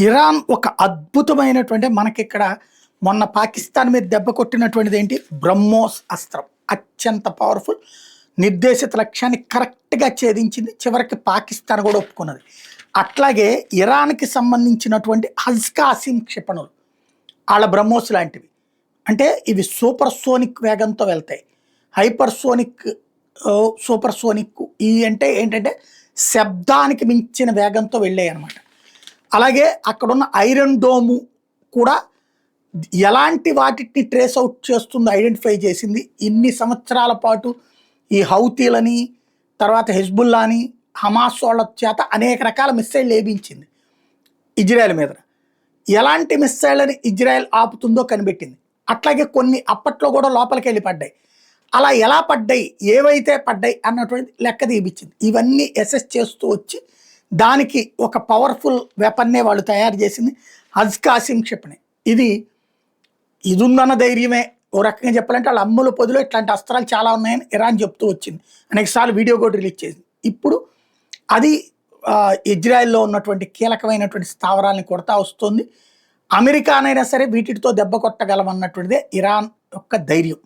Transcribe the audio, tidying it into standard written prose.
Iran ఒక అద్భుతమైనటువంటి మనకిక్కడ మొన్న పాకిస్తాన్ మీద దెబ్బ కొట్టినటువంటిది ఏంటి? బ్రహ్మోస్ అస్త్రం. అత్యంత పవర్ఫుల్, నిర్దేశిత లక్ష్యాన్ని కరెక్ట్‌గా ఛేదించింది. చివరికి పాకిస్తాన్ కూడా ఒప్పుకున్నది. అట్లాగే ఇరాన్‌కి సంబంధించినటువంటి హజ్‌కాసిం క్షిపణులు, ఆళ్ళ బ్రహ్మోస్ లాంటివి. అంటే ఇవి సూపర్ సోనిక్ వేగంతో వెళ్తాయి. హైపర్ సోనిక్, సూపర్ సోనిక్ ఇయి అంటే ఏంటంటే శబ్దానికి మించిన వేగంతో వెళ్ళాయన్నమాట. అలాగే అక్కడున్న ఐరన్ డోము కూడా ఎలాంటి వాటిని ట్రేస్ అవుట్ చేస్తుందో ఐడెంటిఫై చేసింది. ఇన్ని సంవత్సరాల పాటు ఈ హౌతీలని, తర్వాత హెజ్బుల్లాని, హమాస్ వాళ్ళ చేత అనేక రకాల మిస్సైళ్ళు ఏబించింది ఇజ్రాయెల్ మీద. ఎలాంటి మిస్సైళ్ళని ఇజ్రాయెల్ ఆపుతుందో కనిపెట్టింది. అట్లాగే కొన్ని అప్పట్లో కూడా లోపలికి వెళ్ళి పడ్డాయి. అలా ఎలా పడ్డాయి, ఏవైతే పడ్డాయి అన్నటువంటి లెక్క తీపిచ్చింది. ఇవన్నీ అసెస్ చేస్తూ వచ్చి దానికి ఒక పవర్ఫుల్ వెపన్నే వాళ్ళు తయారు చేసింది హజ్‌కాసిం క్షిపణి. ఇది ఉందన్న ధైర్యమే ఓ రకంగా చెప్పాలంటే. వాళ్ళ అమ్ముల పొదిలో ఇట్లాంటి అస్త్రాలు చాలా ఉన్నాయని ఇరాన్ చెప్తూ వచ్చింది. అనేకసార్లు వీడియో కూడా రిలీజ్ చేసింది. ఇప్పుడు అది ఇజ్రాయెల్లో ఉన్నటువంటి కీలకమైనటువంటి స్థావరాలని కొడతా వస్తుంది. అమెరికానైనా సరే వీటితో దెబ్బ కొట్టగలమన్నటువంటిదే ఇరాన్ యొక్క ధైర్యం.